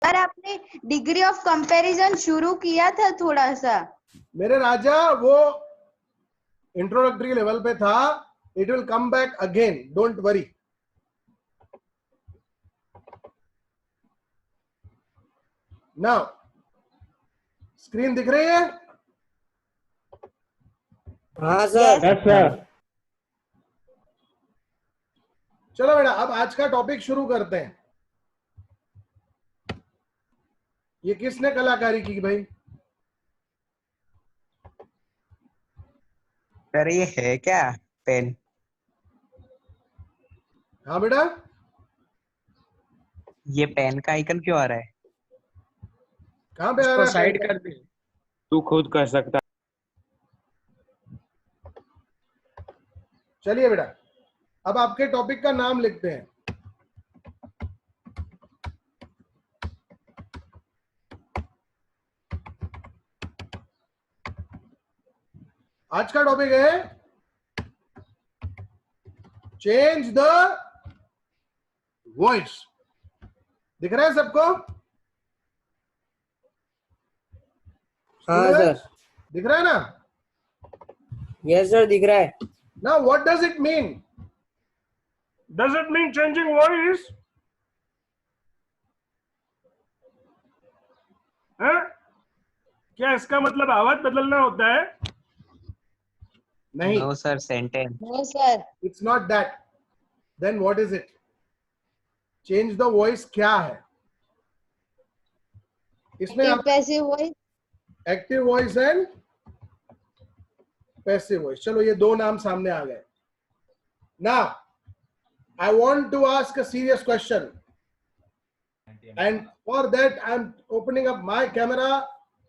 Sir आपने degree of comparison शुरू किया था थोड़ा सा। मेरे राजा वो इंट्रोडक्टरी लेवल पे था. It will come back again, don't worry. Now screen दिख रही है? हाँ सर. Yes sir. चलो बेटा, अब आज का टॉपिक शुरू करते हैं. ये किसने कलाकारी की भाई? सर ये है क्या पेन? हाँ बेटा, ये पेन का आइकन क्यों आ रहा है? कहाँ पे आ उसको रहा है? साइड कर दे, तू खुद कर सकता. चलिए बेटा, अब आपके टॉपिक का नाम लिखते हैं. आज का टॉपिक है चेंज द वॉइस. दिख रहा है सबको? हाँ सर. दिख रहा है ना? यस सर दिख रहा है. Now what does it mean? Does it mean changing voice? हाँ? क्या इसका मतलब आवाज बदलना होता है? नहीं. No sir, sentence. No sir, It's not that. Then what is it? Change the voice क्या है? इसमें आप passive voice, active voice and passive voice. चलो ये दो नाम सामने आ गए. Now I want to ask a serious question, and for that I'm opening up my camera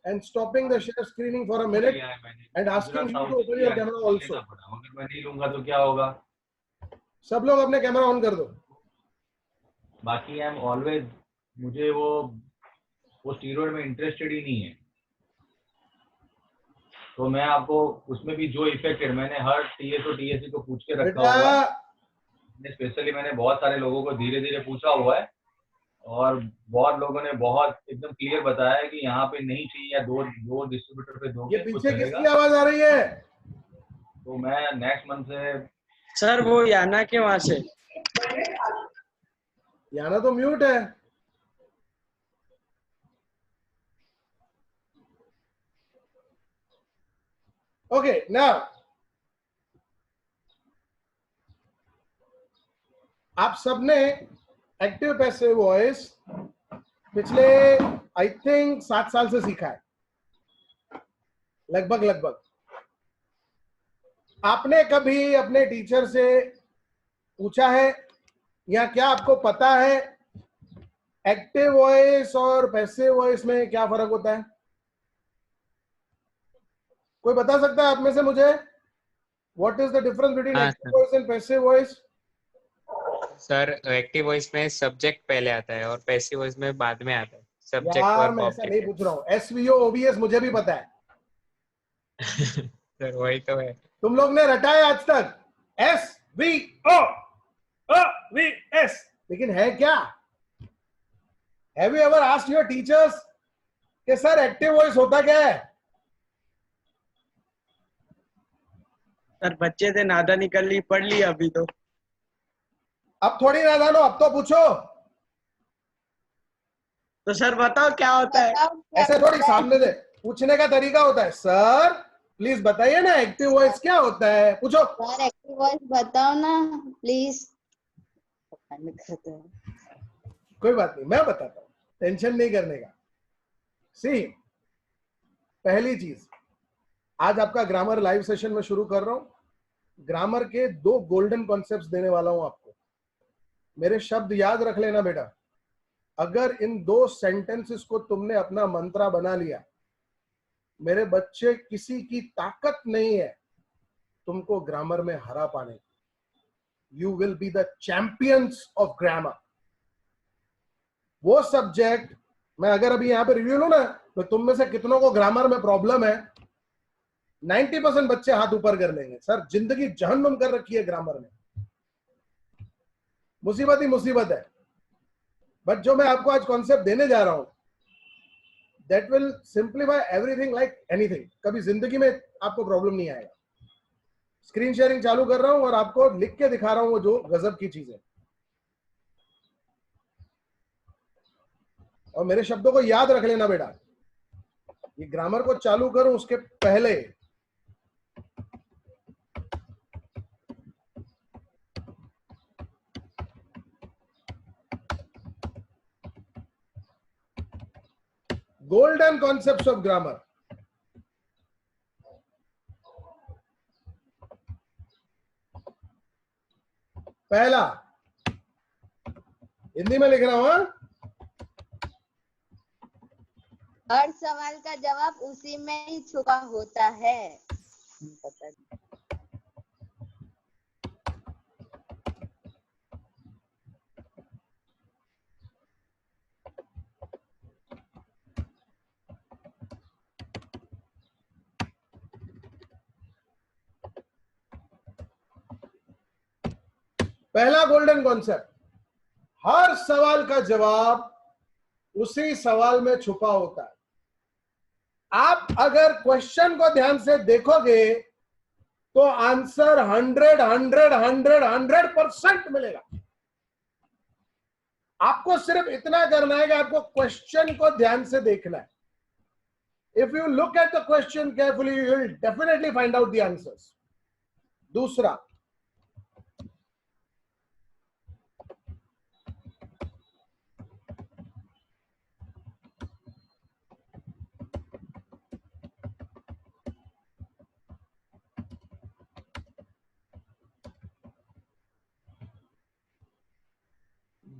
and stopping the share screening for a minute and asking you to open your camera also. अगर मैं नहीं लूंगा तो क्या होगा? सब लोग अपने कैमरा ऑन कर दो. बाकी आई एम ऑलवेज, मुझे वो स्टीरॉयड में इंटरेस्टेड ही नहीं है. तो मैं आपको उसमें भी जो इफेक्टेड, मैंने हर टीएसओ टीएससी को पूछ के रखा हुआ है. स्पेशली मैंने बहुत सारे लोगों को धीरे धीरे पूछा हुआ है और बहुत लोगों ने बहुत एकदम क्लियर बताया है कि यहाँ पे नहीं चाहिए, या दो डिस्ट्रीब्यूटर पे दो. ये पीछे किसकी आवाज आ रही है? तो मैं नेक्स्ट मंथ से. सर वो याना के वहां से. याना तो म्यूट है. ओके, नाउ आप सबने एक्टिव पैसिव वॉइस पिछले आई थिंक 7 साल से सीखा है, लगभग. आपने कभी अपने टीचर से पूछा है या क्या आपको पता है एक्टिव वॉइस और पैसिव वॉइस में क्या फर्क होता है? कोई बता सकता है आप में से मुझे? What is the difference between active voice and passive voice? Sir active voice में सब्जेक्ट पहले आता है और पैसिव वॉइस में बाद में आता है. सब्जेक्ट यार और मैं ऐसा नहीं पूछ रहा हूँ. एसवीओ ओबीएस मुझे भी पता है. सर वही तो है. तुम लोग ने रटा है आज तक एसवीओ ओवीएस, लेकिन है क्या? Have you ever asked your teachers कि सर एक्टिव वॉइस होता क्या है? सर बच्चे थे, नादा निकल ली, पढ़ ली अभी तो. अब थोड़ी ना जानो, अब तो पूछो. तो सर बताओ क्या होता है. ऐसे थोड़ी सामने से पूछने का तरीका होता है. सर प्लीज बताइए ना, एक्टिव वॉइस क्या होता है? पूछो. सर एक्टिव वॉइस बताओ ना प्लीज. कोई बात नहीं, मैं बताता हूँ, टेंशन नहीं करने का. सी, पहली चीज, आज आपका ग्रामर लाइव सेशन में शुरू कर रहा हूं. ग्रामर के 2 गोल्डन कॉन्सेप्ट्स देने वाला हूं आपको. मेरे शब्द याद रख लेना बेटा. अगर इन 2 सेंटेंसेस को तुमने अपना मंत्रा बना लिया, मेरे बच्चे, किसी की ताकत नहीं है तुमको ग्रामर में हरा पाने. You will be the champions of grammar. वो सब्जेक्ट, मैं अगर अभी यहां पे रिव्यू लूं ना, तो तुम में से कितनों को ग्रामर में प्रॉब्लम है? 90% बच्चे हाथ ऊपर कर लेंगे. सर जिंदगी जहन्नुम कर रखी है ग्रामर में. मुसीबत ही मुसीबत है. बट जो मैं आपको आज कॉन्सेप्ट देने जा रहा हूं, that will simplify everything like anything. कभी जिंदगी में आपको प्रॉब्लम नहीं आएगा. स्क्रीन शेयरिंग चालू कर रहा हूं और आपको लिख के दिखा रहा हूं वो जो गजब की चीज है. और मेरे शब्दों को याद रख लेना बेटा. ये ग्रामर को चालू करूं उसके पहले golden concepts of grammar. पहला, हिंदी में लिख रहा हूं. हर सवाल का जवाब उसी में ही छुपा होता है. पता नहीं. पहला गोल्डन कॉन्सेप्ट, हर सवाल का जवाब उसी सवाल में छुपा होता है. आप अगर क्वेश्चन को ध्यान से देखोगे तो आंसर 100% मिलेगा. आपको सिर्फ इतना करना है कि आपको क्वेश्चन को ध्यान से देखना है. If you look at the question carefully you will definitely find out the answers. दूसरा,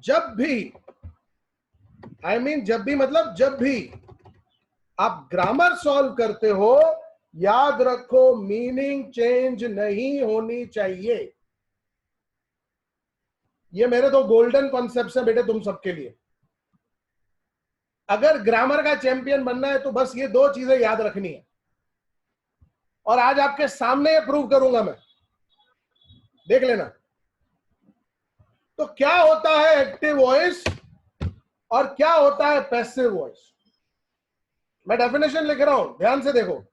जब भी जब भी मतलब जब भी आप ग्रामर सॉल्व करते हो, याद रखो मीनिंग चेंज नहीं होनी चाहिए. ये मेरे दो गोल्डन कॉन्सेप्ट्स हैं बेटे तुम सबके लिए. अगर ग्रामर का चैंपियन बनना है तो बस ये दो चीजें याद रखनी है. और आज आपके सामने ये प्रूव करूंगा मैं, देख लेना. तो क्या होता है एक्टिव वॉइस और क्या होता है पैसिव वॉइस. मैं डेफिनेशन लिख रहा हूं, ध्यान से देखो.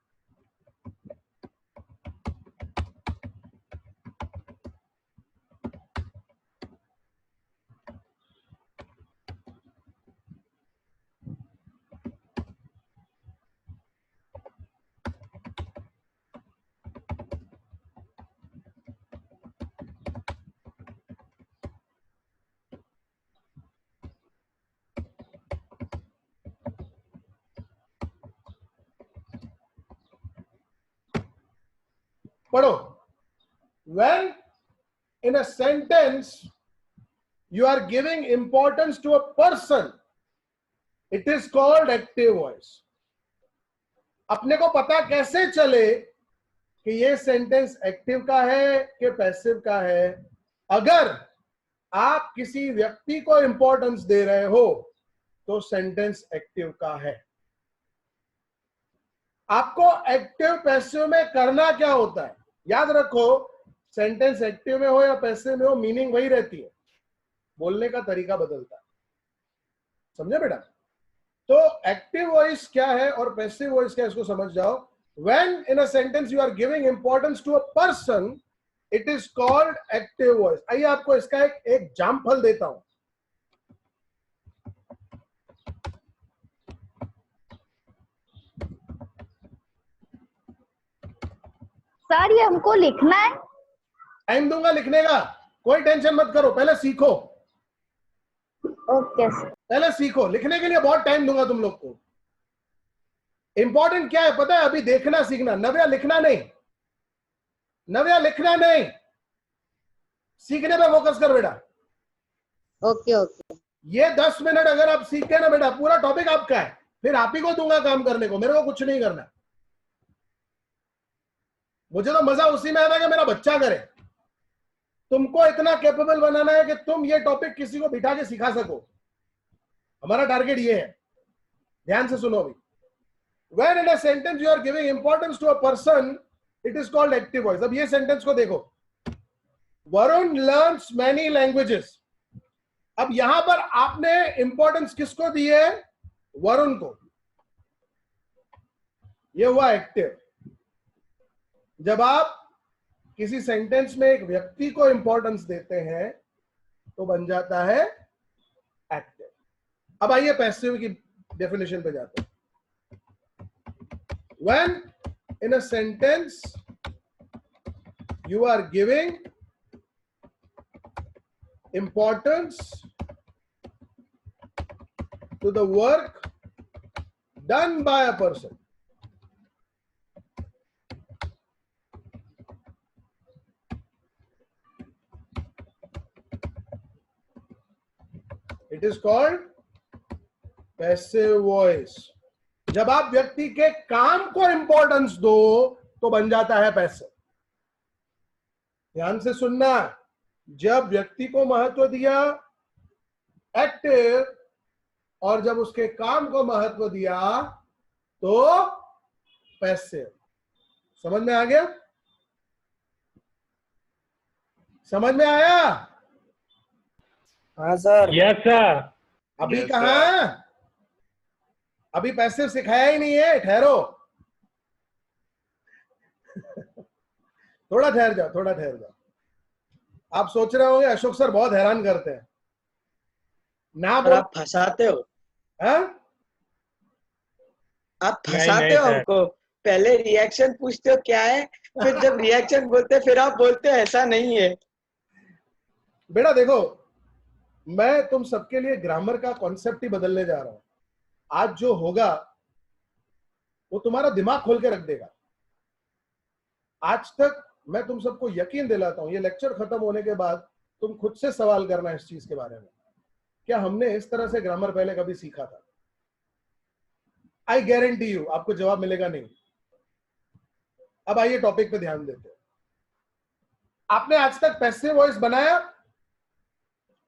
पढ़ो. When in a sentence you are giving importance to a person, it is called active voice. अपने को पता कैसे चले कि ये सेंटेंस एक्टिव का है कि पैसिव का है? अगर आप किसी व्यक्ति को इंपॉर्टेंस दे रहे हो तो सेंटेंस एक्टिव का है. आपको एक्टिव पैसिव में करना क्या होता है? याद रखो, सेंटेंस एक्टिव में हो या पैसिव में हो, मीनिंग वही रहती है, बोलने का तरीका बदलता है. समझे बेटा? तो एक्टिव वॉइस क्या है और पैसिव वॉइस क्या है इसको समझ जाओ. When in a sentence you are giving importance to a person, it is called active voice. आइए आपको इसका एक एग्जाम्पल देता हूं. सर ये हमको लिखना है. टाइम दूंगा लिखने का, कोई टेंशन मत करो. पहले सीखो. Okay sir. पहले सीखो. लिखने के लिए बहुत टाइम दूंगा तुम लोग को. इंपॉर्टेंट क्या है पता है? अभी देखना सीखना. नव्या लिखना नहीं, नव्या लिखना नहीं, सीखने पे फोकस कर बेटा. Okay okay. ये 10 मिनट अगर आप सीख गए ना बेटा, पूरा टॉपिक आपका है. फिर आप ही को दूंगा काम करने को, मेरे को कुछ नहीं करना. मुझे तो मजा उसी में आता है कि मेरा बच्चा करे. तुमको इतना कैपेबल बनाना है कि तुम ये टॉपिक किसी को बिठा के सिखा सको. हमारा टारगेट ये है. ध्यान से सुनो अभी. When in a sentence you are giving importance to a person, it is called active voice. अब ये सेंटेंस को देखो. Varun learns many languages. अब यहां पर आपने इंपॉर्टेंस किसको दी है? वरुण को। ये हुआ एक्टिव। जब आप किसी सेंटेंस में एक व्यक्ति को इंपॉर्टेंस देते हैं तो बन जाता है एक्टिव। अब आइए पैसिव की डेफिनेशन पे जाते हैं। When in a sentence you are giving importance to the work done by a person, it is called passive voice. जब आप व्यक्ति के काम को इंपॉर्टेंस दो तो बन जाता है पैसिव। ध्यान से सुनना, जब व्यक्ति को महत्व दिया एक्टिव, और जब उसके काम को महत्व दिया तो पैसिव। समझ में आ गया? समझ में आया? हाँ सर। Yes sir. अभी कहाँ? अभी पैसिव सिखाया ही नहीं है, ठहरो। थोड़ा ठहर जाओ, थोड़ा ठहर जाओ। आप सोच रहे होंगे अशोक सर बहुत हैरान करते हैं ना, बोल आप फंसाते हो। हाँ? आप फंसाते हो हमको। पहले रिएक्शन पूछते हो क्या है, फिर जब रिएक्शन बोलते फिर आप बोलते हो ऐसा नहीं है। बेटा देखो, मैं तुम सबके लिए ग्रामर का कॉन्सेप्ट ही बदलने जा रहा हूं। आज जो होगा वो तुम्हारा दिमाग खोल के रख देगा। आज तक मैं तुम सबको यकीन दिलाता हूं, ये लेक्चर खत्म होने के बाद तुम खुद से सवाल करना इस चीज के बारे में, क्या हमने इस तरह से ग्रामर पहले कभी सीखा था? आई गारंटी यू आपको जवाब मिलेगा नहीं। अब आइए टॉपिक पे ध्यान देते हैं। आपने आज तक पैसिव वॉइस बनाया?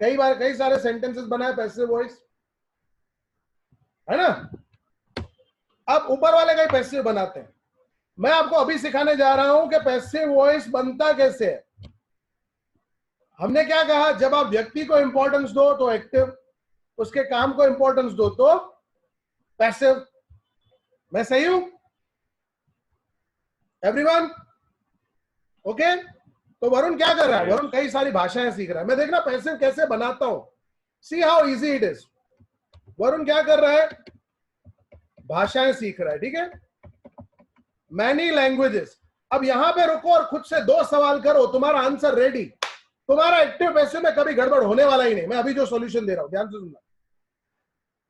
कई बार कई सारे सेंटेंसेस बनाए पैसिव वॉइस, है ना? अब ऊपर वाले का ही पैसिव बनाते हैं। मैं आपको अभी सिखाने जा रहा हूं कि पैसिव वॉइस बनता कैसे है। हमने क्या कहा? जब आप व्यक्ति को इंपॉर्टेंस दो तो एक्टिव, उसके काम को इंपॉर्टेंस दो तो पैसिव। मैं सही हूं? Everyone okay? तो वरुण क्या कर रहा है? वरुण कई सारी भाषाएं सीख रहा है। मैं देखना पैसिव कैसे बनाता हूं। See how easy it is. Varun क्या कर रहा है? भाषाएं सीख रहा है, ठीक है? Many languages. अब यहां पे रुको और खुद से 2 सवाल करो, तुम्हारा आंसर रेडी। तुम्हारा एक्टिव पैसिव में कभी गड़बड़ होने वाला ही नहीं। मैं अभी जो सॉल्यूशन दे रहा हूं ध्यान से सुनना।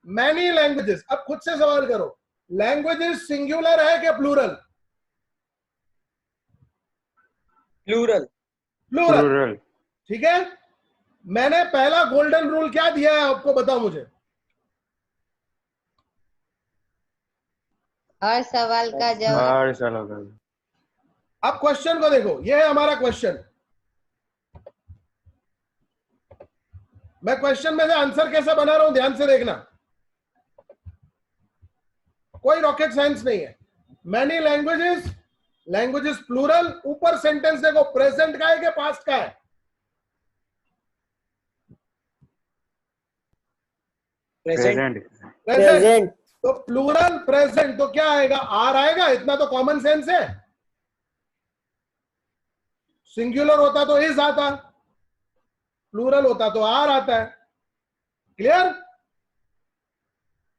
Many languages. अब खुद से सवाल करो, लैंग्वेजेस सिंगुलर है कि प्लूरल? प्लूरल। प्लूरल, ठीक है? मैंने पहला गोल्डन रूल क्या दिया है आपको, बताओ मुझे। हर सवाल का जवाब। अब क्वेश्चन को देखो, यह है हमारा क्वेश्चन। मैं क्वेश्चन में से आंसर कैसे बना रहा हूं ध्यान से देखना, कोई रॉकेट साइंस नहीं है। Many languages, languages plural. ऊपर सेंटेंस देखो, प्रेजेंट का है कि पास्ट का है? प्रेजेंट। तो प्लूरल प्रेजेंट, तो क्या आएगा? आर आएगा। इतना तो कॉमन सेंस है। सिंगुलर होता तो इज आता, प्लूरल होता तो आर आता है। क्लियर?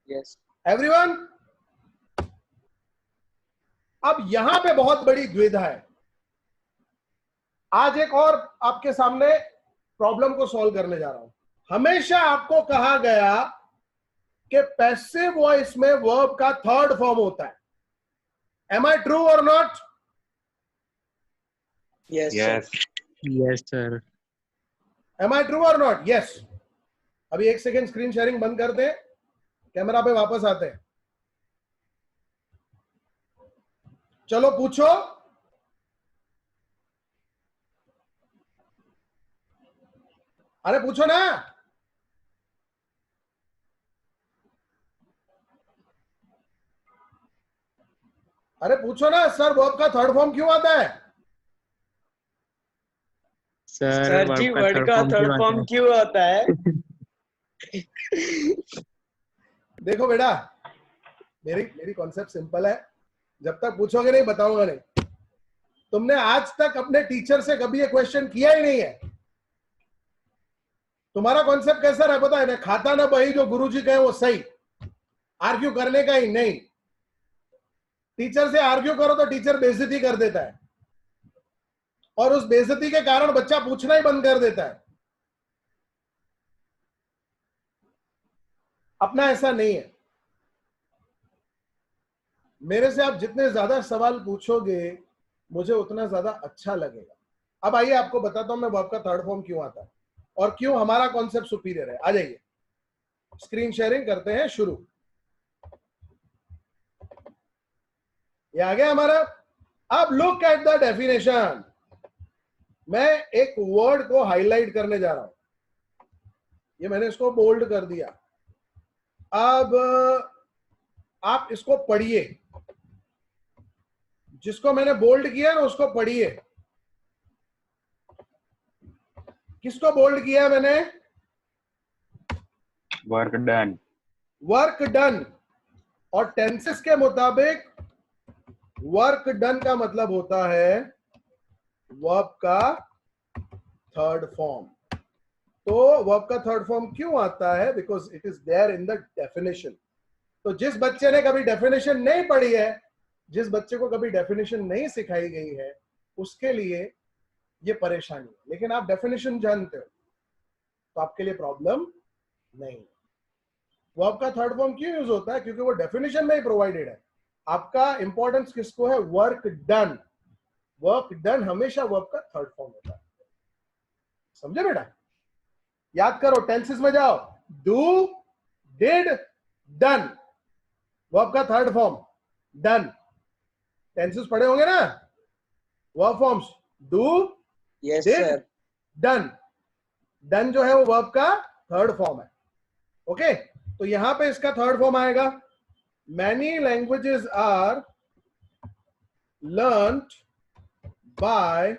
यस। एवरीवन? अब यहां पे बहुत बड़ी द्विधा है। आज एक और आपके सामने प्रॉब्लम को सॉल्व करने जा रहा हूं। हमेशा आपको कहा गया कि पैसिव वॉइस में वर्ब का 3rd फॉर्म होता है। Am I true or not? Yes yes sir. Am I true or not? Yes. अभी 1 सेकेंड स्क्रीन शेयरिंग बंद कर दें, कैमरा पे वापस आते हैं। चलो पूछो। अरे पूछो ना। अरे पूछो ना सर, वर्ब का 3rd फॉर्म क्यों आता है? सर जी वर्ड का 3rd फॉर्म क्यों आता है? देखो बेटा, मेरी कॉन्सेप्ट सिंपल है, जब तक पूछोगे नहीं बताऊंगा नहीं। तुमने आज तक अपने टीचर से कभी ये क्वेश्चन किया ही नहीं है। तुम्हारा कॉन्सेप्ट कैसा रहा पता है ना, खाता ना बही जो गुरुजी कहे वो सही, आर्ग्यू करने का ही नहीं। टीचर से आर्ग्यू करो तो टीचर बेइज्जती कर देता है, और उस बेइज्जती के कारण बच्चा पूछना ही बंद कर देता है। अपना ऐसा नहीं है। मेरे से आप जितने ज्यादा सवाल पूछोगे मुझे उतना ज्यादा अच्छा लगेगा। अब आइए आपको बताता हूं मैं वर्ब का थर्ड फॉर्म क्यों आता है और क्यों हमारा कॉन्सेप्ट सुपीरियर है। आ जाइए, स्क्रीन शेयरिंग करते हैं, शुरू। ये आ गया हमारा। अब लुक एट द डेफिनेशन। मैं एक वर्ड को हाईलाइट करने जा रहा हूं, ये मैंने इसको बोल्ड कर दिया। अब आप इसको पढ़िए, जिसको मैंने बोल्ड किया ना उसको पढ़िए। किसको बोल्ड किया मैंने? Work done. Work done. और टेंसेस के मुताबिक वर्क डन का मतलब होता है वर्ब का थर्ड फॉर्म। तो वर्ब का थर्ड फॉर्म क्यों आता है? Because it is there in the definition. तो जिस बच्चे ने कभी डेफिनेशन नहीं पढ़ी है, जिस बच्चे को कभी डेफिनेशन नहीं सिखाई गई है, उसके लिए ये परेशानी है। लेकिन आप डेफिनेशन जानते हो तो आपके लिए प्रॉब्लम नहीं है। वर्ब का थर्ड फॉर्म क्यों यूज होता है? क्योंकि वो डेफिनेशन में ही प्रोवाइडेड है। आपका इंपॉर्टेंस किसको है? Work done. वर्क डन हमेशा वर्ब का थर्ड फॉर्म होता है। समझे बेटा? याद करो, टेंसेस में जाओ। डू, डिड, डन, वर्ब का थर्ड फॉर्म डन। टेंसेस पढ़े होंगे ना, verb forms do, yes did, sir. Done. Done जो है वो वर्ब का थर्ड फॉर्म है। ओके, तो यहां पे इसका थर्ड फॉर्म आएगा। Many languages are learned by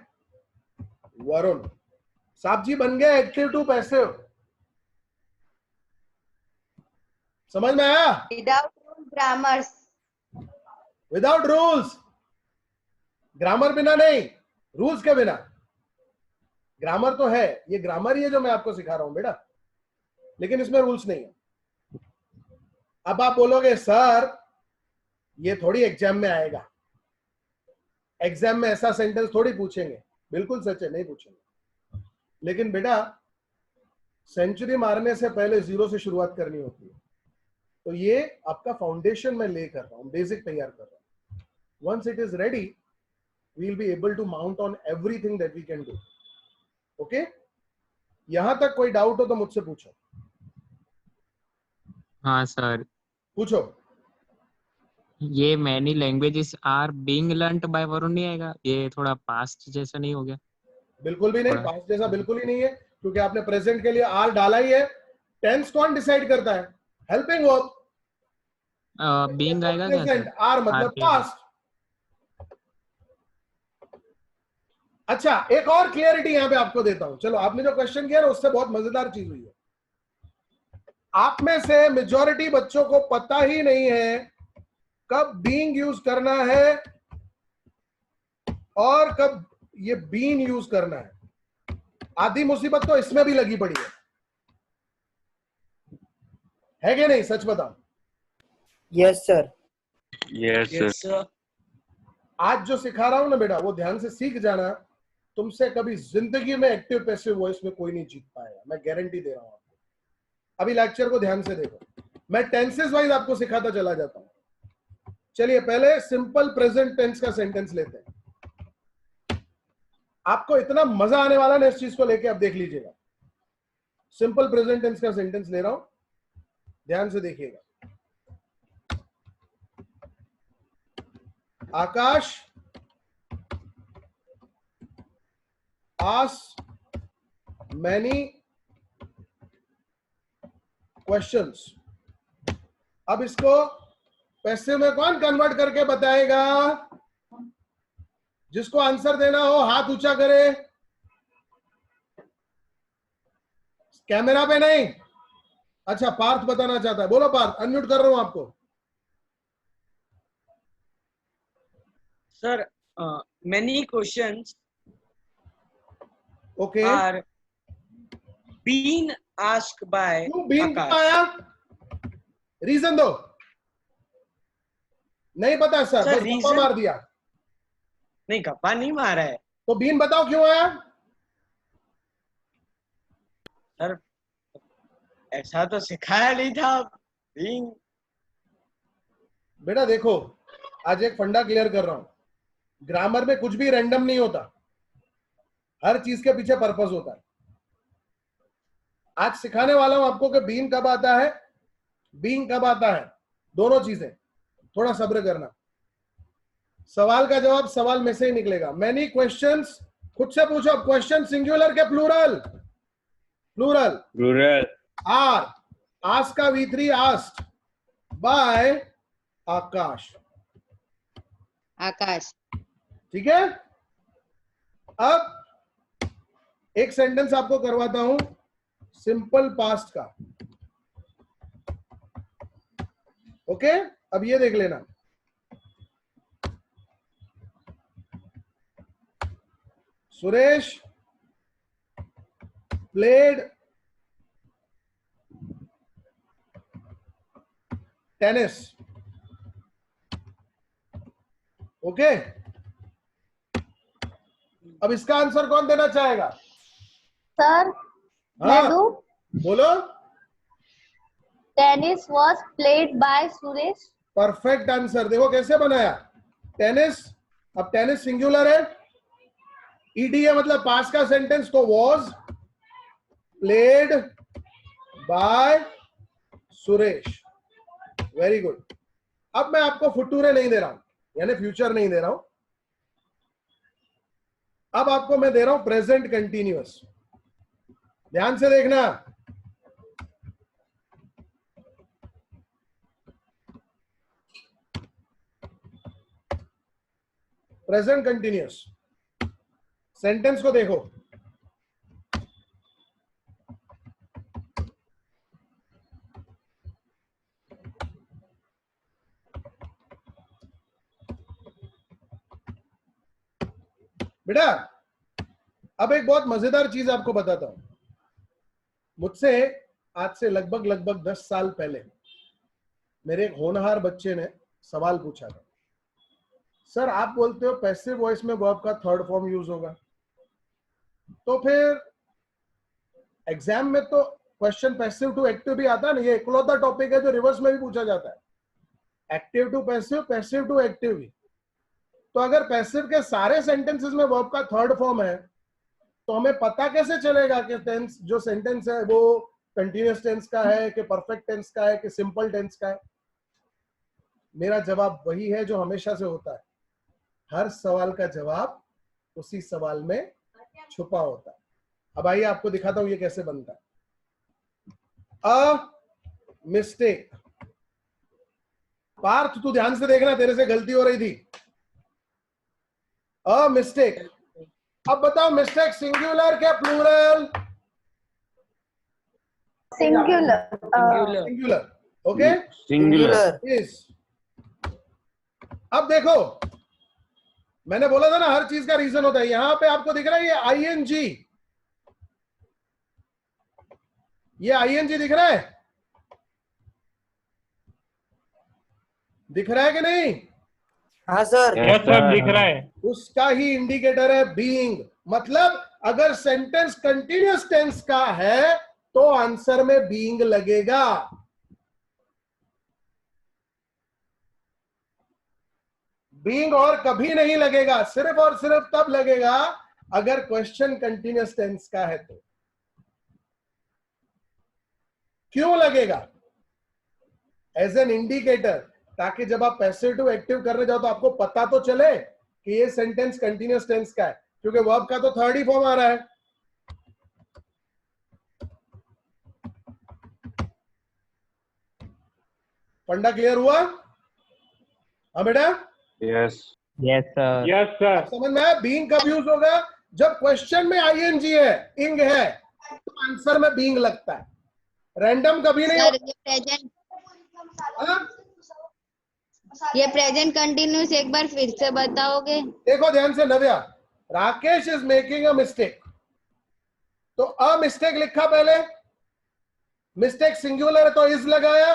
Varun. साहब जी बन गए एक्टिव टू पैसिव। समझ में आया? Without grammars. Without rules. Grammar बिना नहीं, रूल्स के बिना। ग्रामर तो है, ये ग्रामर ही है जो मैं आपको सिखा रहा हूं बेटा, लेकिन इसमें रूल्स नहीं है। अब आप बोलोगे सर ये थोड़ी एग्जाम में आएगा, एग्जाम में ऐसा सेंटेंस थोड़ी पूछेंगे। बिल्कुल सच है, नहीं पूछेंगे। लेकिन बेटा सेंचुरी मारने से पहले जीरो से शुरुआत करनी होती है। तो ये आपका फाउंडेशन में ले कर रहा हूं, बेसिक तैयार कर रहा हूं। Once it is ready we will be able to mount on everything that we can do. Okay, यहां तक कोई डाउट हो तो मुझसे पूछो। हाँ सर, पूछो। ये many languages are being learned by Varun नहीं आएगा? ये थोड़ा पास्ट जैसा नहीं हो गया? बिल्कुल भी नहीं, थोड़ा। पास्ट जैसा बिल्कुल ही नहीं है, क्योंकि आपने प्रेजेंट के लिए आर डाला ही है। टेंस कौन डिसाइड करता है? Helping verb. बीइंग आएगा क्या प्रेजेंट, सर? आर मतलब आर पास्ट। अच्छा, एक और क्लियरिटी यहां पे आपको देता हूं। चलो, आपने जो क्वेश्चन किया ना उससे बहुत मजेदार चीज हुई है। आप में से मेजॉरिटी बच्चों को पता ही नहीं है कब बीइंग यूज करना है और कब ये बीन यूज करना है। आधी मुसीबत तो इसमें भी लगी पड़ी है कि नहीं? सच बताओ। Yes sir. Yes sir. आज जो सिखा रहा हूं ना बेटा, वो ध्यान से सीख जाना। तुमसे कभी जिंदगी में एक्टिव पैसिव वॉइस में कोई नहीं जीत पाएगा, मैं गारंटी दे रहा हूं आपको। अभी लेक्चर को ध्यान से देखो, मैं टेंसेस वाइज आपको सिखाता चला जाता हूं। चलिए पहले सिंपल प्रेजेंट टेंस का सेंटेंस लेते हैं। आपको इतना मजा आने वाला ना इस चीज को लेके, आप देख लीजिएगा। सिंपल प्रेजेंट टेंस का सेंटेंस ले रहा हूं, ध्यान से देखिएगा। आकाश asked many questions। अब इसको पैसिव में कौन कन्वर्ट करके बताएगा? जिसको आंसर देना हो हाथ ऊंचा करे, कैमरा पे नहीं, अच्छा, पार्थ बताना चाहता है, बोलो पार्थ, अनम्यूट कर रहा हूं आपको। Sir, many questions okay, are being asked by क्यों बीन क्यों Akash. आया, रीजन दो। नहीं पता सर, Sir, बस गप्पा reason- मार दिया। नहीं, गप्पा नहीं मारा है तो बीन बताओ क्यों आया। सर, ऐसा तो सिखाया नहीं था। being बेटा देखो, आज एक फंडा क्लियर कर रहा हूं, ग्रामर में कुछ भी रैंडम नहीं होता, हर चीज के पीछे पर्पस होता है। आज सिखाने वाला हूं आपको कि बीन कब आता है, बीइंग कब आता है, दोनों चीजें, थोड़ा सब्र करना। सवाल का जवाब सवाल में से ही निकलेगा। मैनी क्वेश्चंस, खुद से पूछो, क्वेश्चन सिंगुलर के plural, plural rural are, ask का V3 आस्क्ड बाय आकाश, आकाश। ठीक है। अब एक सेंटेंस आपको करवाता हूं सिंपल पास्ट का, ओके। अब ये देख लेना, सुरेश प्लेड टेनिस, ओके। अब इसका आंसर कौन देना चाहेगा। सर, मैं हाँ दूं? बोलो। Tennis was played by Suresh. Perfect answer. देखो कैसे बनाया, टेनिस, अब टेनिस सिंगुलर है, ईडी है मतलब पास का सेंटेंस, तो was played by Suresh. Very good. अब मैं आपको फुटूरे नहीं दे रहा हूं, यानी फ्यूचर नहीं दे रहा हूं, अब आपको मैं दे रहा हूं प्रेजेंट कंटिन्यूअस। ध्यान से देखना, प्रेजेंट कंटिन्यूअस सेंटेंस को देखो, बेटा। अब एक बहुत मजेदार चीज आपको बताता हूं। मुझसे आज से लगभग 10 साल पहले मेरे एक होनहार बच्चे ने सवाल पूछा था, सर आप बोलते हो पैसिव वॉइस में वर्ब का थर्ड फॉर्म यूज होगा, तो फिर एग्जाम में तो क्वेश्चन पैसिव टू एक्टिव भी आता है ना, ये इकलौता टॉपिक है जो रिवर्स में भी पूछा जाता है, active to passive, passive to active भी। तो अगर पैसिव के सारे सेंटेंसेस में वर्ब का थर्ड फॉर्म है, तो हमें पता कैसे चलेगा कि टेंस जो सेंटेंस है वो कंटिन्यूअस टेंस का है कि परफेक्ट टेंस का है कि सिंपल टेंस का है। मेरा जवाब वही है जो हमेशा से होता है, हर सवाल का जवाब उसी सवाल में छुपा होता है। अब आइए आपको दिखाता हूं ये कैसे बनता है। अ मिस्टेक, पार्थ तू ध्यान से देखना, तेरे से गलती हो रही थी। अ मिस्टेक, अब बताओ मिस्टेक सिंगुलर क्या plural. Singular. Singular, okay, singular is. अब देखो मैंने बोला था ना हर चीज का रीजन होता है, यहां पे आपको दिख रहा है ये आईएनजी, ये आईएनजी दिख रहा है, दिख रहा है कि नहीं। हाँ सर, यस सर, दिख रहा है। उसका ही इंडिकेटर है बीइंग, मतलब अगर सेंटेंस कंटिन्यूअस टेंस का है तो आंसर में बीइंग लगेगा। बीइंग और कभी नहीं लगेगा, सिर्फ और सिर्फ तब लगेगा अगर क्वेश्चन कंटिन्यूअस टेंस का है तो। क्यों लगेगा, एज एन इंडिकेटर, ताकि जब आप पैसिव टू एक्टिव करने जाओ तो आपको पता तो चले कि ये सेंटेंस कंटिन्यूअस टेंस का है, क्योंकि वर्ब का तो थर्ड ही फॉर्म आ रहा है। फंडा क्लियर हुआ। हाँ बेटा, yes yes sir, yes sir. समझ में आया। बीइंग कब यूज होगा, जब क्वेश्चन में आईएनजी है, इंग है, तो आंसर में बीइंग लगता है। रैंडम कभी नहीं सर होता। ये प्रेजेंट कंटिन्यूस एक बार फिर से बताओगे? देखो ध्यान से Navya, Rakesh is making a mistake, तो अ मिस्टेक लिखा पहले, मिस्टेक सिंगुलर है तो इज लगाया,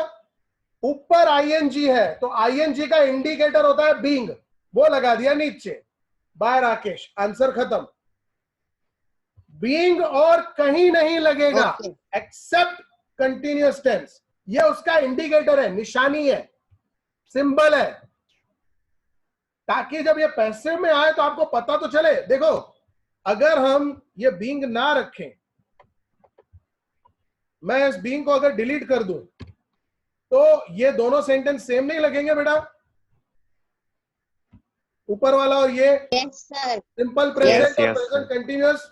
ऊपर आईएनजी है तो आईएनजी का इंडिकेटर होता है बीइंग, वो लगा दिया नीचे। बाय राकेश, आंसर खत्म। बीइंग और कहीं नहीं लगेगा एक्सेप्ट कंटिन्यूअस टेंस, ये उसका इंडिकेटर है, निशानी है, सिंबल है, ताकि जब ये पैसे में आए तो आपको पता तो चले। देखो अगर हम ये बीइंग ना रखें, मैं इस बीइंग को अगर डिलीट कर दूं तो ये दोनों सेंटेंस सेम नहीं लगेंगे बेटा, ऊपर वाला और ये सिंपल प्रेजेंट और प्रेजेंट कंटिन्यूअस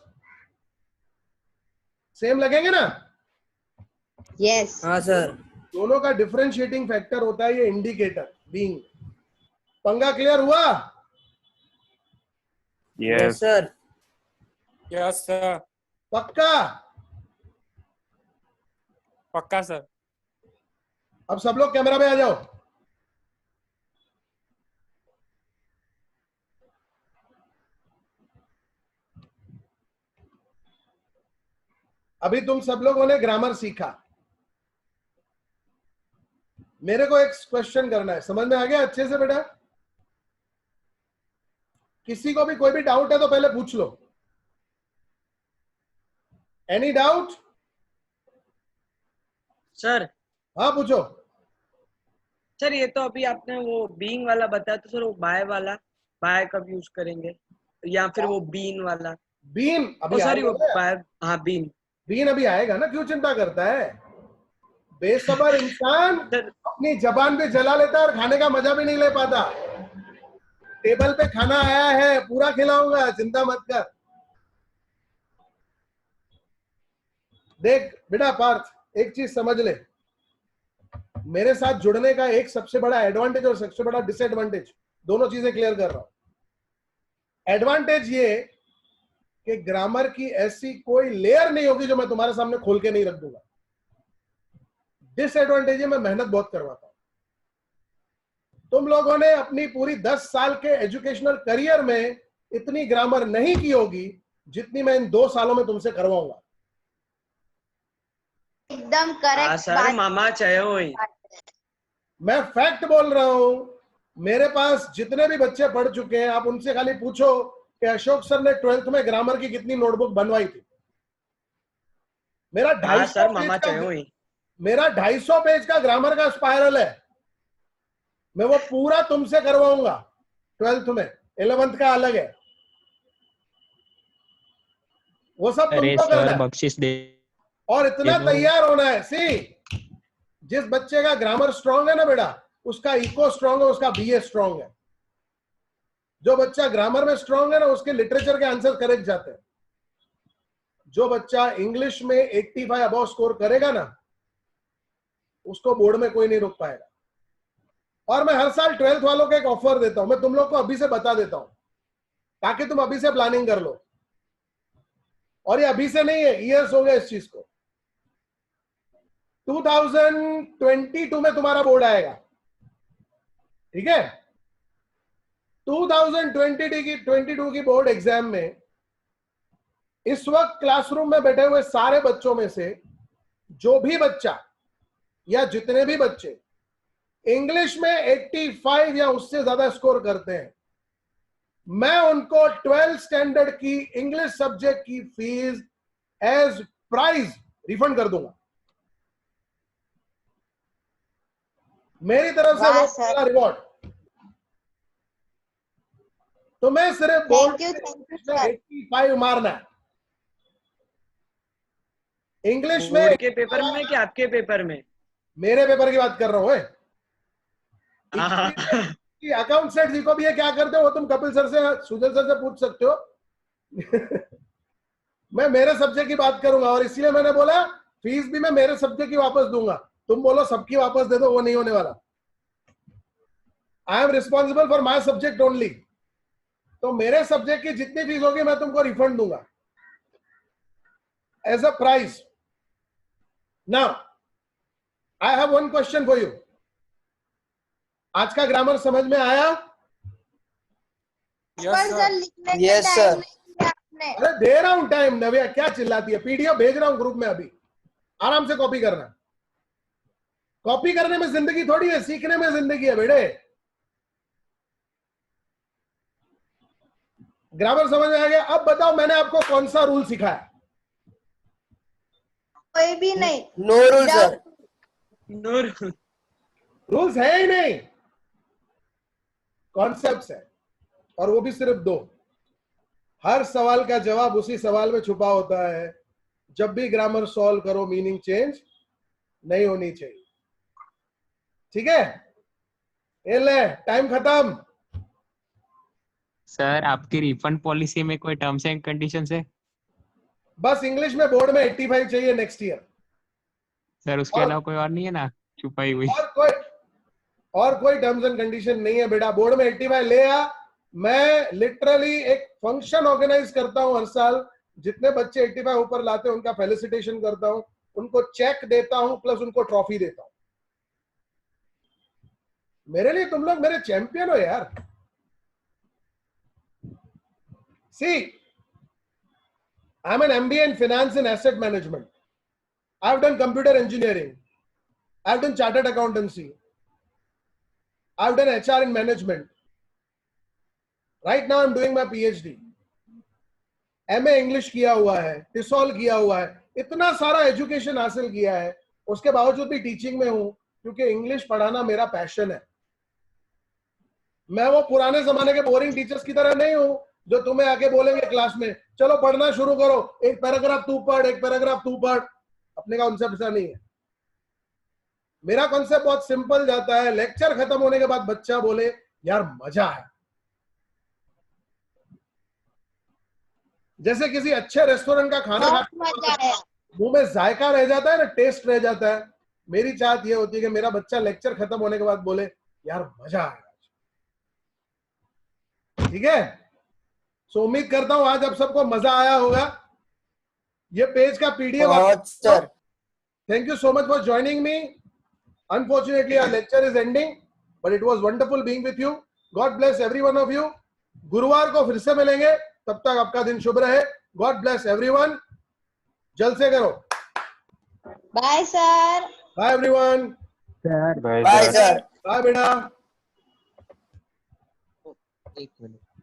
सेम लगेंगे ना? यस। हाँ सर। दोनों का डिफरेंशिएटिंग फैक्टर होता है ये इंडिकेटर बीइंग। पंगा क्लियर हुआ? Yes sir. Yes sir. पक्का? पक्का सर। अब सब लोग कैमरा में आ जाओ। अभी तुम सब लोगों ने ग्रामर सीखा, मेरे को एक क्वेश्चन करना है, समझ में आ गया अच्छे से बेटा? किसी को भी कोई भी डाउट है तो पहले पूछ लो। Any doubt? सर हाँ पूछो। सर ये तो अभी आपने वो बीइंग वाला बताया, तो सर वो बाय वाला बाय कब यूज करेंगे, या फिर वो बीन वाला? बीन अभी सॉरी वो आएगा, बाय, हाँ बीन। बीन अभी आएगा ना, क्यों चिंता करता है? बेसब्र इंसान अपनी जबान पे जला लेता है और खाने का मजा भी नहीं ले पाता। टेबल पे खाना आया है, पूरा खिलाऊंगा, चिंता मत कर। देख बेटा पार्थ, एक चीज समझ ले, मेरे साथ जुड़ने का एक सबसे बड़ा एडवांटेज और सबसे बड़ा डिसएडवांटेज, दोनों चीजें क्लियर कर रहा हूं। एडवांटेज ये कि ग्रामर की ऐसी कोई लेयर नहीं होगी जो मैं तुम्हारे सामने खोल के नहीं रख दूंगा। डिसएडवांटेज है मैं मेहनत बहुत करवाता हूं। तुम लोगों ने अपनी पूरी 10 साल के एजुकेशनल करियर में इतनी ग्रामर नहीं की होगी जितनी मैं इन 2 सालों में तुमसे करवाऊंगा। एकदम करेक्ट सर बात। मामा चयो ही। मैं फैक्ट बोल रहा हूं, मेरे पास जितने भी बच्चे पढ़ चुके हैं, आप उनसे खाली पूछो कि अशोक सर ने 12th में ग्रामर की कितनी नोटबुक बनवाई थी। मेरा 250 पेज का ग्रामर का स्पायरल है, मैं वो पूरा तुमसे करवाऊंगा 12th में। 11th का अलग है, वो सब तुमको करना है। बख्शिश दे। और इतना तैयार होना है, सी जिस बच्चे का ग्रामर स्ट्रांग है ना बेटा, उसका इको स्ट्रांग है, उसका बीए स्ट्रांग है। जो बच्चा ग्रामर में स्ट्रांग है ना, उसके लिटरेचर के आंसर करेक्ट जाते हैं। जो बच्चा इंग्लिश में 85 अबव स्कोर करेगा ना, उसको बोर्ड में कोई नहीं रोक पाएगा। और मैं हर साल 12th वालों को एक ऑफर देता हूं, मैं तुम लोग को अभी से बता देता हूं ताकि तुम अभी से प्लानिंग कर लो। और ये अभी से नहीं है, ईयर्स हो गए इस चीज को। 2022 में तुम्हारा बोर्ड आएगा, ठीक है? 2022 की बोर्ड एग्जाम में इस वक्त क्लासरूम में बैठे हुए सारे बच्चों में से जो भी बच्चा या जितने भी बच्चे इंग्लिश में 85 या उससे ज्यादा स्कोर करते हैं, मैं उनको 12th स्टैंडर्ड की इंग्लिश सब्जेक्ट की फीस एज प्राइज रिफंड कर दूंगा। मेरी तरफ से वो सारा रिवॉर्ड। तो मैं सिर्फ बोर्ड में 85 मारना है इंग्लिश में। बोर्ड के पेपर में कि आपके पेपर में? मेरे पेपर की बात कर रहा हूं। अकाउंट सेट जी को भी ये क्या करते हो, वो तुम कपिल सर से, सुजल सर से पूछ सकते हो। मैं मेरे सब्जेक्ट की बात करूंगा और इसलिए मैंने बोला फीस भी मैं मेरे सब्जेक्ट की वापस दूंगा। तुम बोलो सबकी वापस दे दो, वो नहीं होने वाला। I am responsible for my subject only. तो मेरे सब्जेक्ट की जितनी फीस होगी मैं तुमको रिफंड दूंगा as a price. Now I have one question for you. आज का ग्रामर समझ में आया? पर सर लिखने का Yes, टाइम sir. नहीं दिया आपने. अरे दे रहा हूं टाइम. नव्या क्या चिल्लाती है? पीडीएफ भेज रहा हूं ग्रुप में अभी. आराम से कॉपी करना. कॉपी करने में जिंदगी थोड़ी है, सीखने में जिंदगी है बेटे. ग्रामर समझ में आ गया? अब बताओ मैंने आपको कौन सा रूल सिखाया? कोई भी नहीं. No rule, sir. नूर रूल्स है ही नहीं, कॉन्सेप्ट्स है, और वो भी सिर्फ 2. हर सवाल का जवाब उसी सवाल में छुपा होता है. जब भी ग्रामर सॉल्व करो मीनिंग चेंज नहीं होनी चाहिए. ठीक है? ये ले, टाइम खत्म. सर आपकी रिफंड पॉलिसी में कोई टर्म्स एंड कंडीशंस है? बस इंग्लिश में बोर्ड में 85 चाहिए नेक्स्ट ईयर. सर उसके और- अलावा कोई और नहीं है ना छुपाई हुई? और कोई टर्म्स एंड कंडीशन नहीं है बेटा. बोर्ड में 85 ले आ. मैं लिटरली एक फंक्शन ऑर्गेनाइज करता हूं हर साल. जितने बच्चे 85 ऊपर लाते हैं उनका फेलिसिटेशन करता हूं, उनको चेक देता हूं, प्लस उनको ट्रॉफी देता हूं. मेरे लिए तुम लोग मेरे चैंपियन हो यार. See, I'm an MBA in finance and asset management. I've done computer engineering. I've done chartered accountancy. I've done HR in management. Right now I'm doing my PhD. MA English किया हुआ है, TESOL किया हुआ है, इतना सारा education हासिल किया है. उसके बावजूद भी टीचिंग में हूं क्योंकि इंग्लिश पढ़ाना मेरा पैशन है. मैं वो पुराने जमाने के बोरिंग टीचर्स की तरह नहीं हूं जो तुम्हें आके बोलेंगे क्लास में चलो पढ़ना शुरू करो, एक पैराग्राफ तू पढ़, एक पैराग्राफ तू पढ़. अपने का कॉन्सेप्ट ऐसा नहीं है. मेरा कॉन्सेप्ट बहुत सिंपल जाता है. लेक्चर खत्म होने के बाद बच्चा बोले यार मजा आया. जैसे किसी अच्छे रेस्टोरेंट का खाना बहुत मजा आया. मुंह में जायका रह जाता है ना, टेस्ट रह जाता है. मेरी चाहत ये होती है कि मेरा बच्चा लेक्चर खत्म होने के बाद बोले यार मजा आया. ठीक है? सो उम्मीद करता हूं आज आप सबको मजा आया होगा. ये पेज का पीडीएफ. बहुत sir. Thank you so much for joining me. Unfortunately, our lecture is ending, but it was wonderful being with you. God bless every one of you. गुरुवार को फिर से मिलेंगे. तब तक आपका दिन शुभ रहे. God bless everyone. जल्द से करो. Bye sir. Bye everyone. Bye, sir. Bye बेटा. एक मिनट.